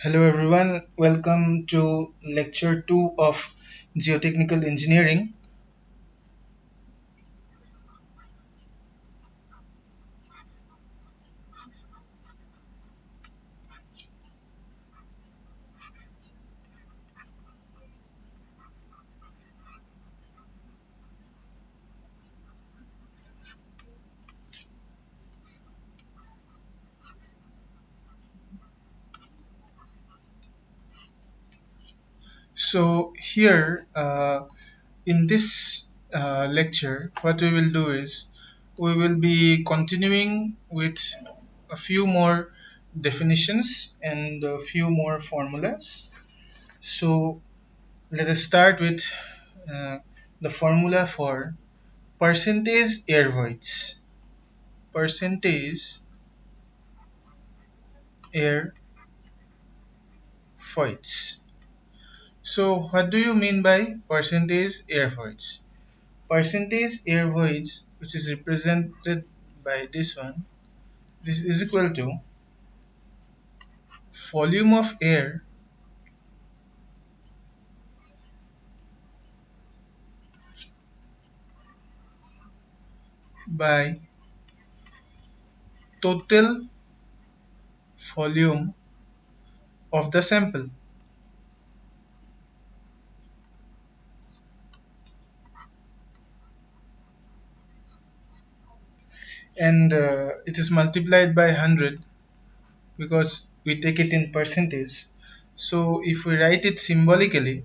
Hello everyone, welcome to lecture 2 of Geotechnical Engineering. So here in this lecture what we will do is we will be continuing with a few more definitions and a few more formulas. So let us start with uh, the formula for percentage air voids. Percentage air voids. So what do you mean by percentage air voids? Percentage air voids, which is represented by this one, this is equal to volume of air by total volume of the sample, and it is multiplied by 100 because we take it in percentage. So if we write it symbolically,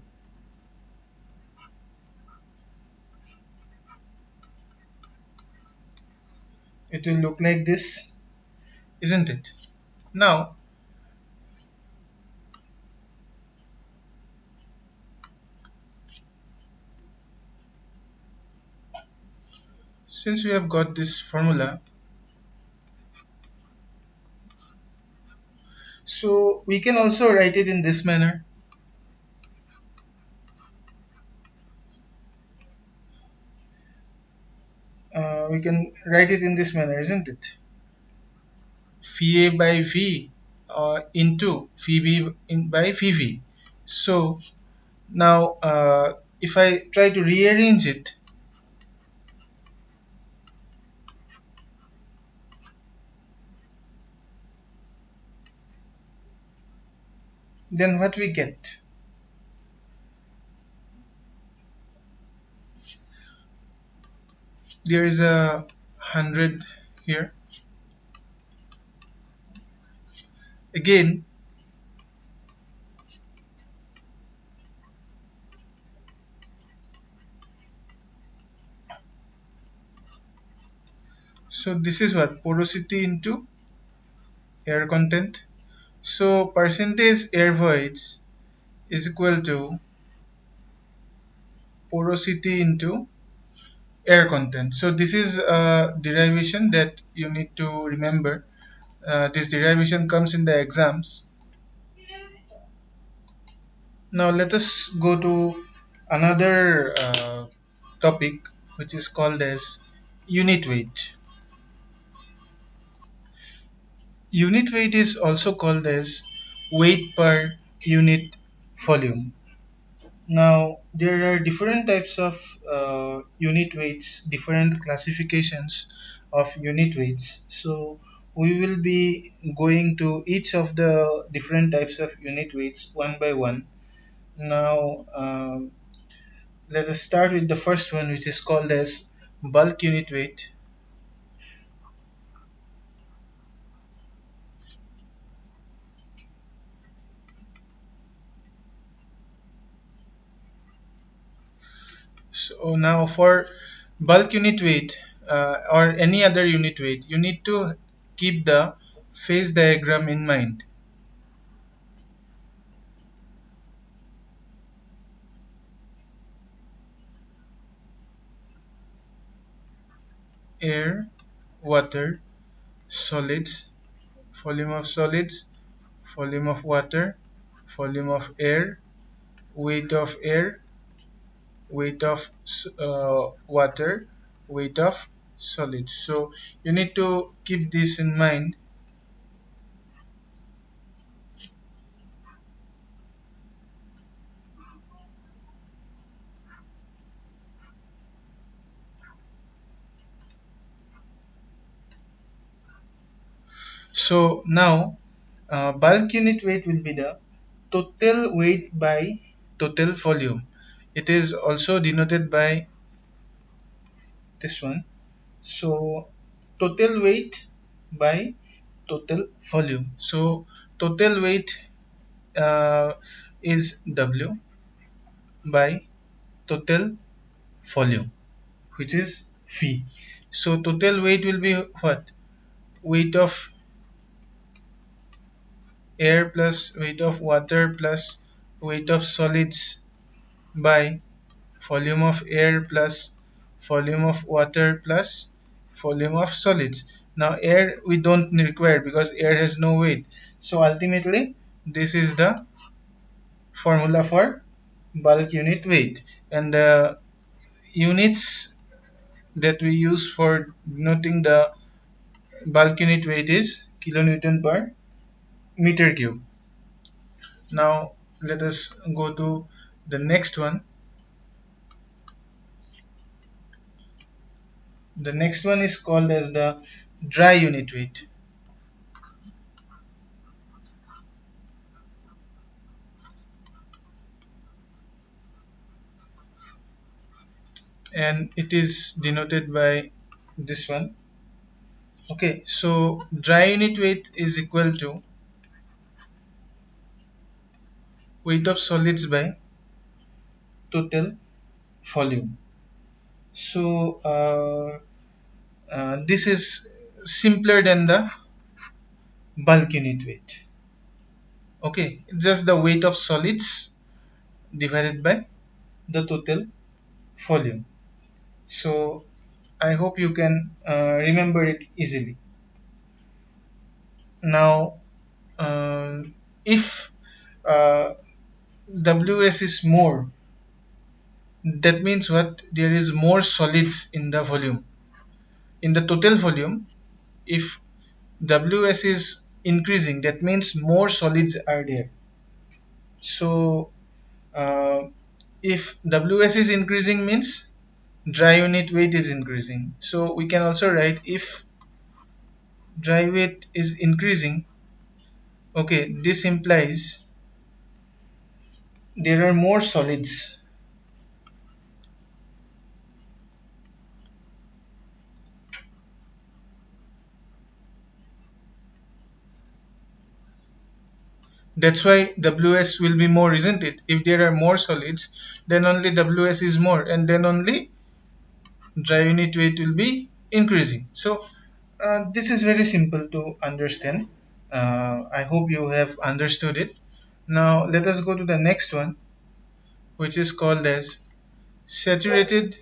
it will look like this, isn't it? Now, since we have got this formula, so we can also write it in this manner. We can write it in this manner, isn't it? VA by V into VB by VV. So now if I try to rearrange it, then what we get? There is a 100 here. Again, so this is what? Porosity into air content. So percentage air voids is equal to porosity into air content. So this is a derivation that you need to remember. This derivation comes in the exams. Now let us go to another topic which is called as unit weight. Unit weight is also called as weight per unit volume. Now there are different types of unit weights, different classifications of unit weights. So we will be going to each of the different types of unit weights one by one. Now let us start with the first one, which is called as bulk unit weight. So now for bulk unit weight or any other unit weight, you need to keep the phase diagram in mind. Air, water, solids, volume of solids, volume of water, volume of air, weight of air, weight of water, weight of solids. So you need to keep this in mind. So now bulk unit weight will be the total weight by total volume. It is also denoted by this one. So total weight by total volume. So total weight uh, is W by total volume, which is V. So total weight will be what? Weight of air plus weight of water plus weight of solids by volume of air plus volume of water plus volume of solids. Now air we don't require because air has no weight. So ultimately this is the formula for bulk unit weight, and the units that we use for denoting the bulk unit weight is kilonewton per meter cube. Now let us go to the next one. The next one is called as the dry unit weight, and it is denoted by this one. Okay, so dry unit weight is equal to weight of solids by total volume. So this is simpler than the bulk unit weight. Okay, just the weight of solids divided by the total volume. So I hope you can remember it easily. Now, if uh, WS is more, that means what? There is more solids in the volume. In the total volume, if WS is increasing, that means more solids are there. So, uh, if WS is increasing means dry unit weight is increasing. So we can also write if dry weight is increasing, okay, this implies there are more solids. That's why WS will be more, isn't it? If there are more solids, then only WS is more, and then only dry unit weight will be increasing. So this is very simple to understand. I hope you have understood it. Now let us go to the next one, which is called as saturated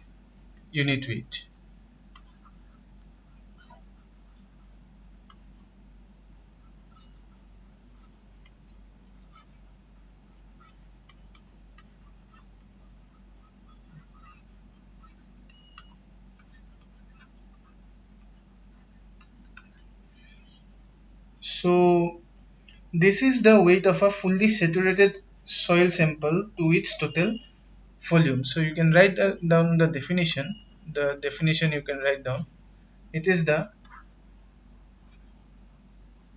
unit weight. So this is the weight of a fully saturated soil sample to its total volume. So you can write down the definition. The definition you can write down. It is the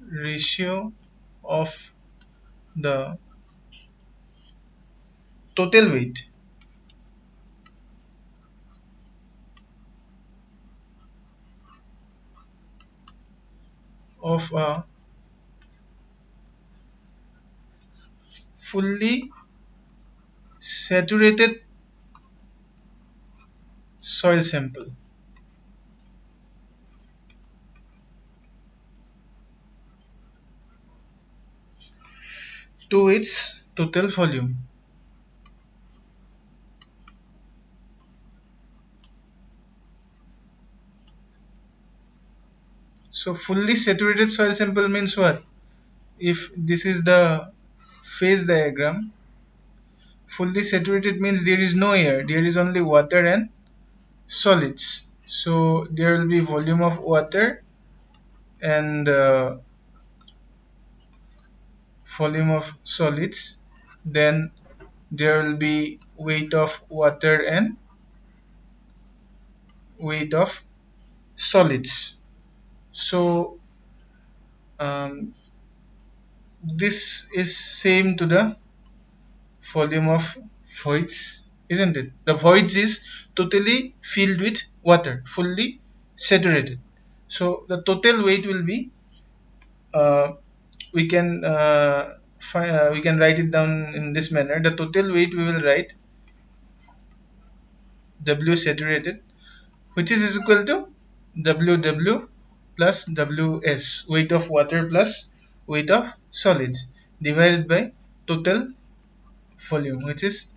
ratio of the total weight of a fully saturated soil sample to its total volume. So fully saturated soil sample means what? If this is the phase diagram, fully saturated means there is no air, there is only water and solids. So there will be volume of water and volume of solids. Then there will be weight of water and weight of solids. So um, this is same to the volume of voids, isn't it? The voids is totally filled with water, fully saturated. So the total weight will be, uh, we can write it down in this manner. The total weight we will write W saturated, which is equal to WW plus WS, weight of water plus weight of solids, divided by total volume, which is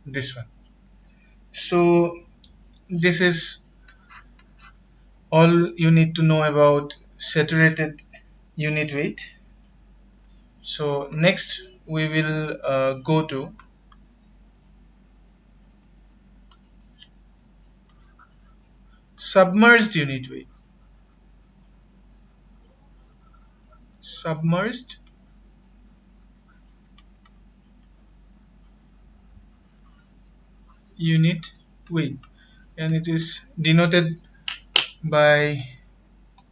this one. So this is all you need to know about saturated unit weight. So next we will go to submerged unit weight. Submerged unit weight, and it is denoted by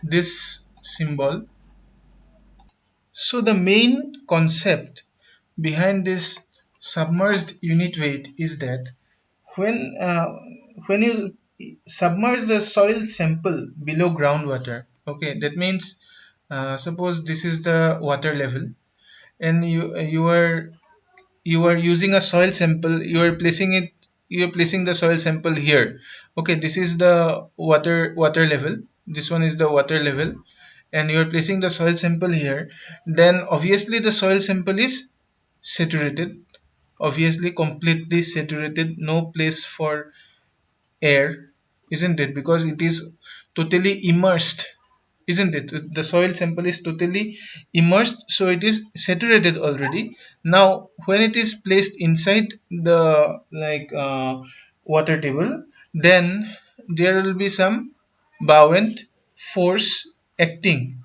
this symbol. So the main concept behind this submerged unit weight is that when uh, when you submerge the soil sample below groundwater, okay, that means suppose this is the water level, and you are using a soil sample, you are placing the soil sample here. Okay, this is the water level, this one is the water level, and you are placing the soil sample here. Then obviously the soil sample is saturated, obviously completely saturated, no place for air, isn't it? Because it is totally immersed, isn't it? The soil sample is totally immersed, so it is saturated already. Now when it is placed inside the water table, then there will be some buoyant force acting,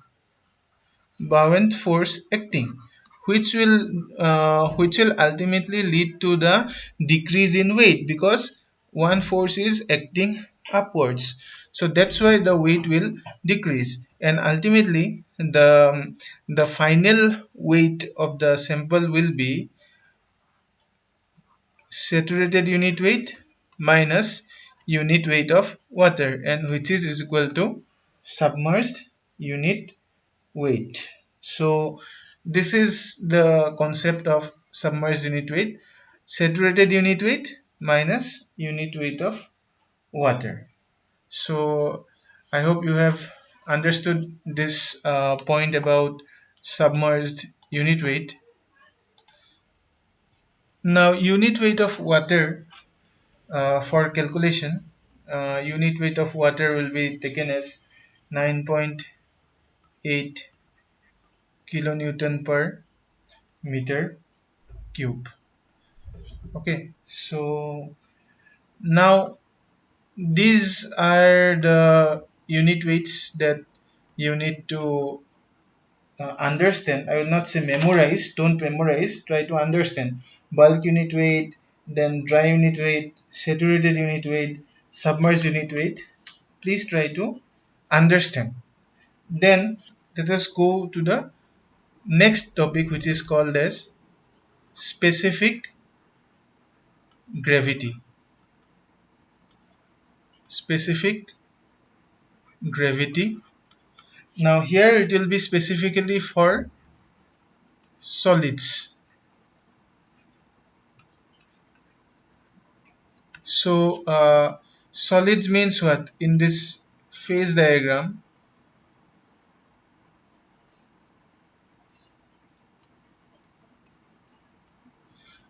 buoyant force acting, which will ultimately lead to the decrease in weight, because one force is acting upwards. So that's why the weight will decrease, and ultimately the final weight of the sample will be saturated unit weight minus unit weight of water, and which is equal to submerged unit weight. So this is the concept of submerged unit weight: saturated unit weight minus unit weight of water. So I hope you have understood this point about submerged unit weight. Now unit weight of water, for calculation, unit weight of water will be taken as 9.8 kilonewton per meter cube. Okay, so now these are the unit weights that you need to understand. I will not say memorize, don't memorize, try to understand. Bulk unit weight, then dry unit weight, saturated unit weight, submerged unit weight. Please try to understand. Then let us go to the next topic, which is called as specific gravity. Specific gravity. Now here it will be specifically for solids. So solids means what? In this phase diagram,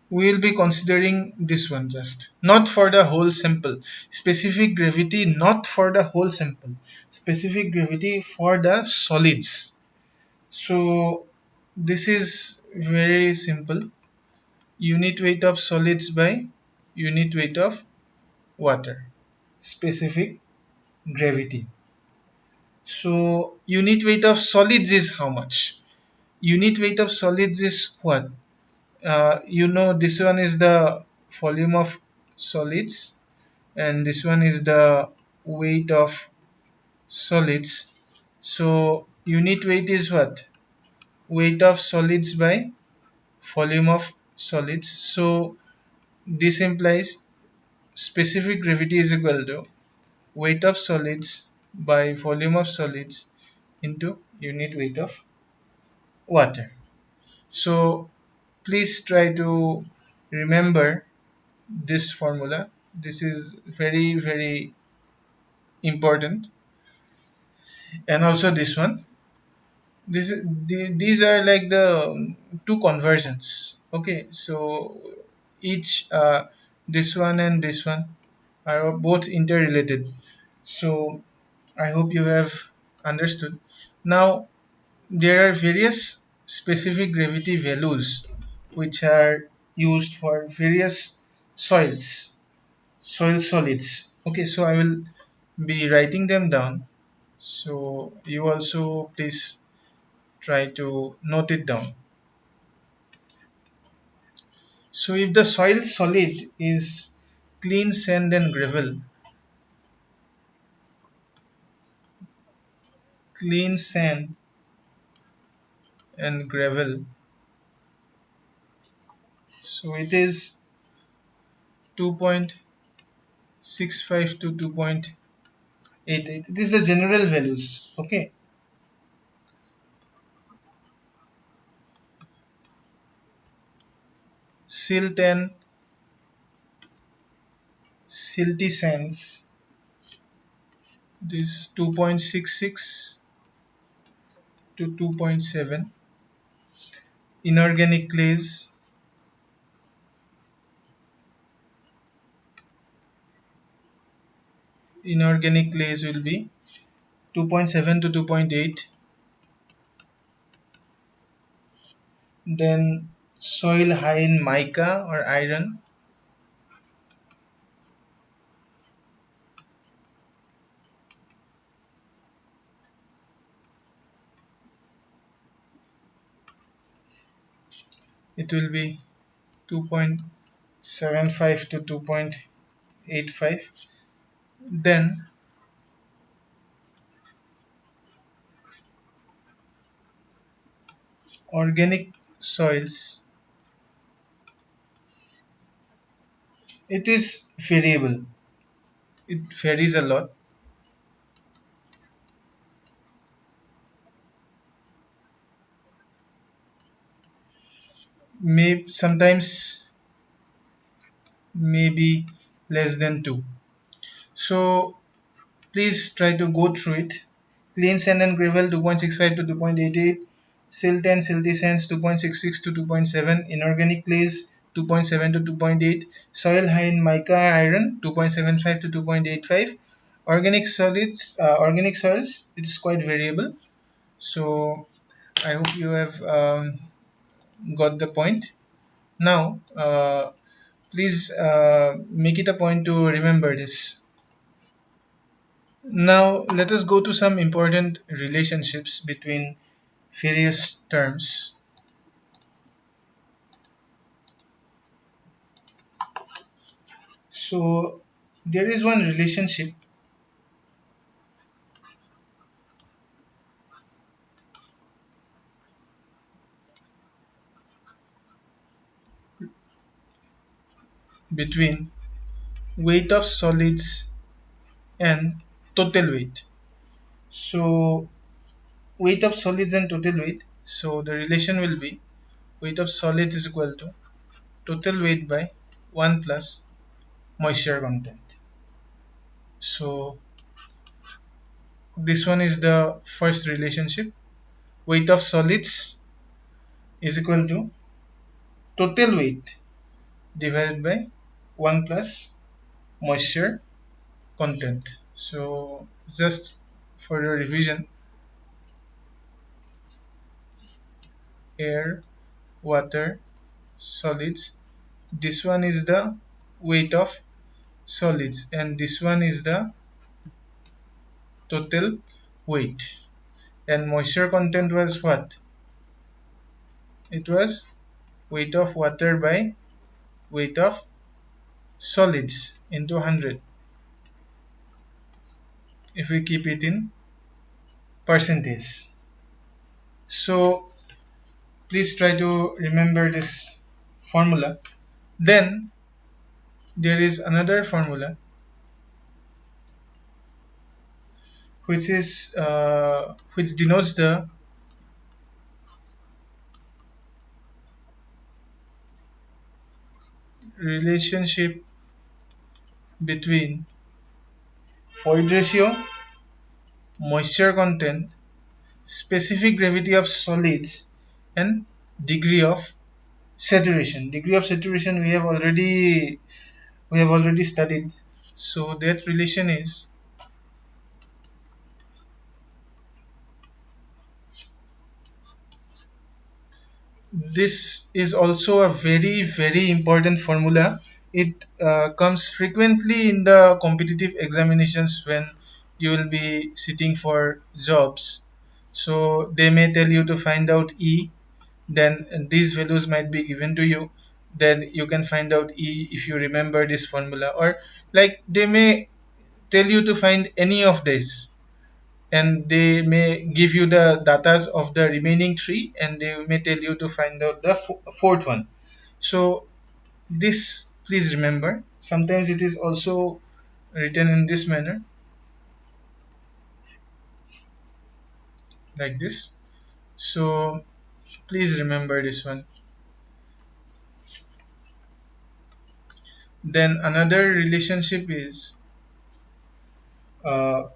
we will be considering this one just, not for the whole sample. Specific gravity not for the whole sample, specific gravity for the solids. So this is very simple: unit weight of solids by unit weight of water, specific gravity. So unit weight of solids is how much? Unit weight of solids is what? This one is the volume of solids, and this one is the weight of solids. So unit weight is what? Weight of solids by volume of solids. So this implies specific gravity is equal to weight of solids by volume of solids into unit weight of water. So please try to remember this formula. This is very, very important. And also this one. These are like the two conversions. Okay, so each this one and this one are both interrelated. So I hope you have understood. Now there are various specific gravity values which are used for various soils, soil solids. Okay, so I will be writing them down. So you also please try to note it down. So if the soil solid is clean sand and gravel, clean sand and gravel, so it is 2.65 to 2.88. It is the general values. Okay. Silt and silty sands, this 2.66 to 2.7. Inorganic clays, inorganic clays will be 2.7 to 2.8. Then soil high in mica or iron, it will be 2.75 to 2.85. Then organic soils, it is variable, it varies a lot. May sometimes maybe less than 2. So please try to go through it. Clean sand and gravel 2.65 to 2.88, silt and silty sands 2.66 to 2.7, inorganic clays 2.7 to 2.8, soil high in mica iron 2.75 to 2.85, organic solids, organic soils, it is quite variable. So I hope you have got the point. Now please make it a point to remember this. Now let us go to some important relationships between various terms. So there is one relationship between weight of solids and total weight. So weight of solids and total weight. So the relation will be weight of solids is equal to total weight by 1 plus moisture content. So this one is the first relationship. Weight of solids is equal to total weight divided by 1 plus moisture content. So just for your revision, air, water, solids, this one is the weight of solids and this one is the total weight. And moisture content was what? It was weight of water by weight of solids into 100 if we keep it in percentage. So please try to remember this formula. Then there is another formula which denotes the relationship between void ratio, moisture content, specific gravity of solids, and degree of saturation. Degree of saturation we have already studied. So that relation is, this is also a very very important formula. It comes frequently in the competitive examinations when you will be sitting for jobs. So they may tell you to find out E, then these values might be given to you, then you can find out E if you remember this formula, or like they may tell you to find any of this, and they may give you the datas of the remaining three, and they may tell you to find out the fourth one. So this, please remember, sometimes it is also written in this manner, like this. So please remember this one. Then another relationship is, uh,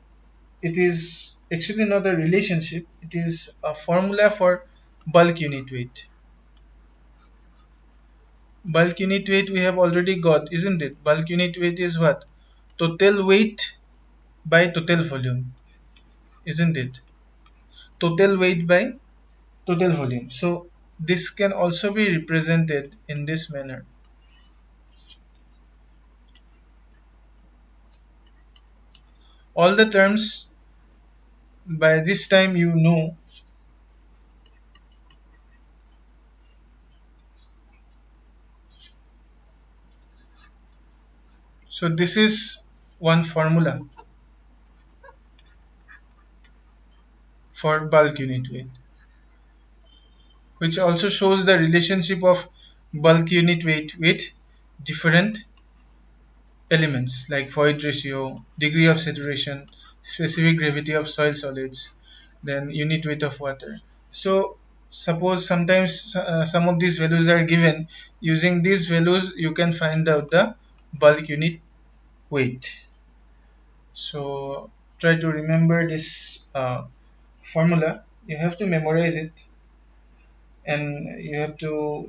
it is actually not a relationship, it is a formula for bulk unit weight. Bulk unit weight we have already got, isn't it? Bulk unit weight is what? Total weight by total volume, isn't it? Total weight by total volume. So this can also be represented in this manner. All the terms by this time you know. So this is one formula for bulk unit weight, which also shows the relationship of bulk unit weight with different elements like void ratio, degree of saturation, specific gravity of soil solids, then unit weight of water. So suppose sometimes some of these values are given. Using these values you can find out the bulk unit weight. So try to remember this formula. You have to memorize it, and you have to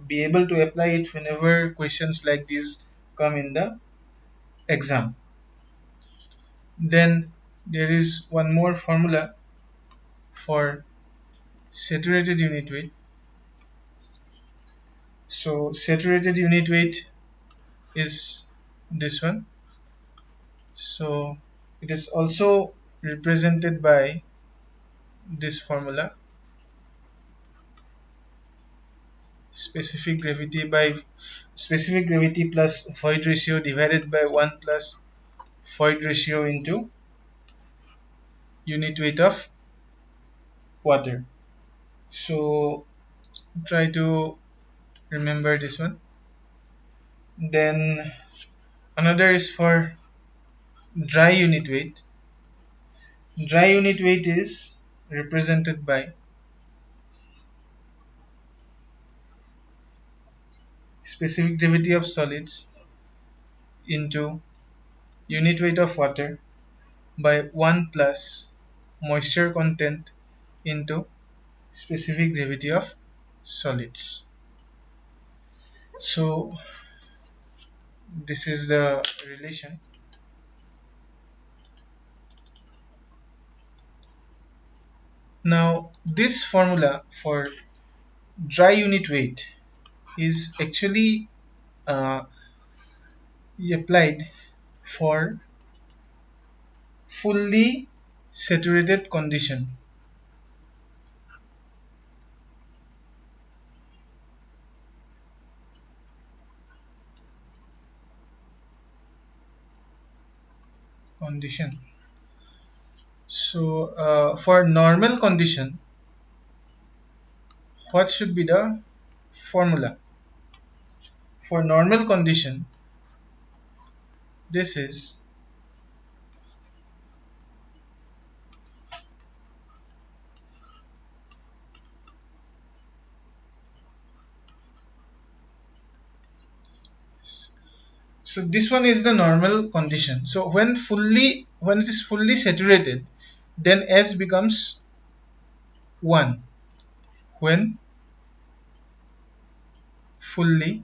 be able to apply it whenever questions like this come in the exam. Then there is one more formula for saturated unit weight. So saturated unit weight is this one. So it is also represented by this formula, specific gravity by specific gravity plus void ratio divided by 1 plus void ratio into unit weight of water. So try to remember this one. Then another is for dry unit weight. Dry unit weight is represented by specific gravity of solids into unit weight of water by 1 plus moisture content into specific gravity of solids. So this is the relation. Now this formula for dry unit weight is actually uh, applied for fully saturated condition. So for normal condition, what should be the formula for normal condition? This is so this one is the normal condition. So when it is fully saturated, then S becomes 1 when fully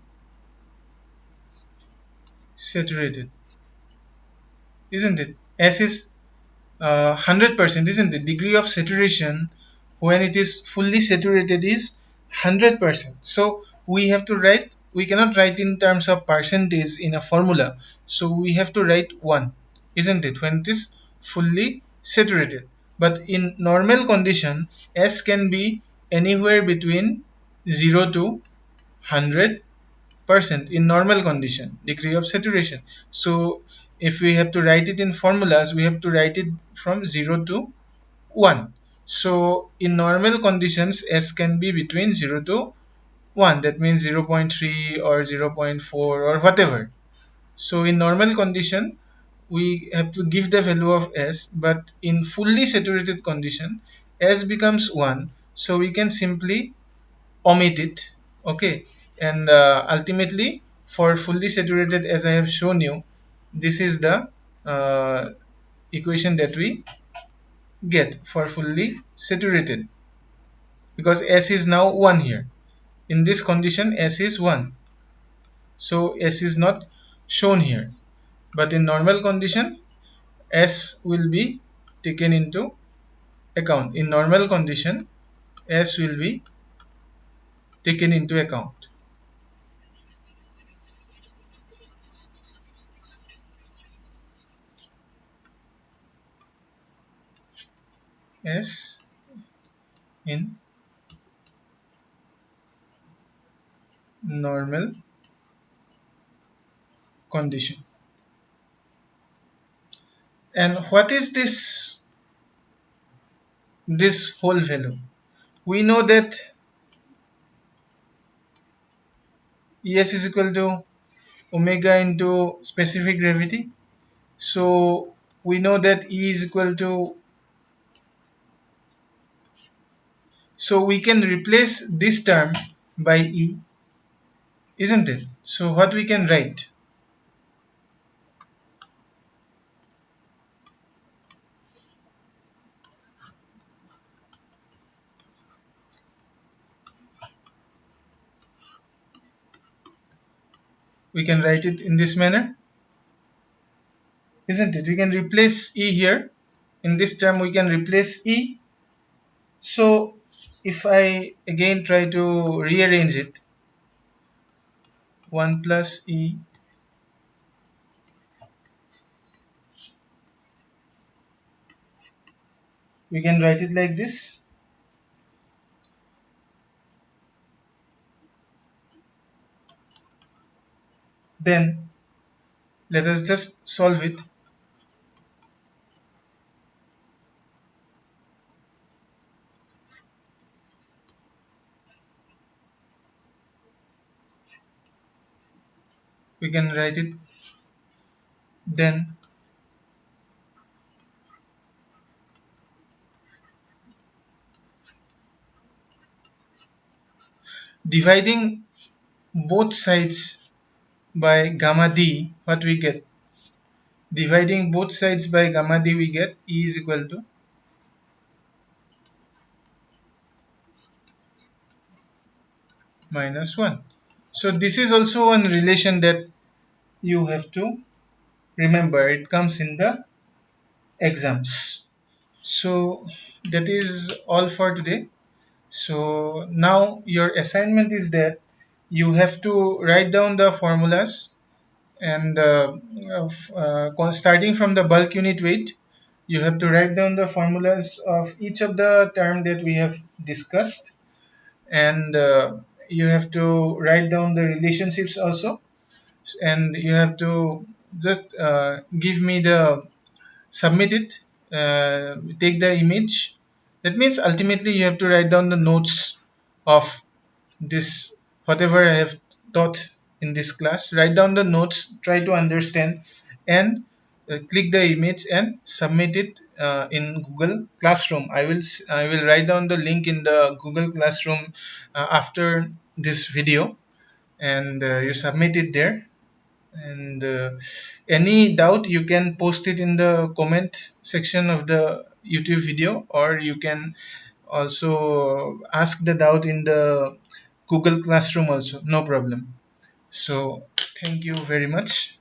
saturated, isn't it? S is 100%, isn't it? Degree of saturation when it is fully saturated is 100%. So we cannot write in terms of percentage in a formula. So we have to write 1, isn't it? When it is fully saturated. But in normal condition, S can be anywhere between 0 to 100% in normal condition, degree of saturation. So if we have to write it in formulas, we have to write it from 0 to 1. So in normal conditions, S can be between 0 to 1. That means 0.3 or 0.4 or whatever. So in normal condition, we have to give the value of S, but in fully saturated condition, S becomes 1. So we can simply omit it. Okay. And ultimately, for fully saturated, as I have shown you, this is the uh, equation that we get for fully saturated, because S is now 1 here. In this condition, S is 1. So S is not shown here. But in normal condition, S will be taken into account. In normal condition, S will be taken into account. S in normal condition. And what is this whole value? We know that Es is equal to omega into specific gravity. So we know that E is equal to, so we can replace this term by E, isn't it? So what we can write? We can write it in this manner, isn't it? We can replace E here. In this term we can replace E. So if I again try to rearrange it, 1 plus E, we can write it like this. Then let us just solve it. We can write it then dividing both sides by gamma d. What we get? Dividing both sides by gamma d, we get E is equal to -1. So this is also one relation that you have to remember. It comes in the exams. So that is all for today. So now your assignment is that you have to write down the formulas, and starting from the bulk unit weight, you have to write down the formulas of each of the term that we have discussed, and you have to write down the relationships also, and you have to just give me the submit it, take the image. That means ultimately you have to write down the notes of this whatever I have taught in this class. Write down the notes, try to understand, and click the image and submit it in Google Classroom. I will write down the link in the Google Classroom after this video, and you submit it there. And any doubt, you can post it in the comment section of the YouTube video, or you can also ask the doubt in the Google Classroom also, no problem. So thank you very much.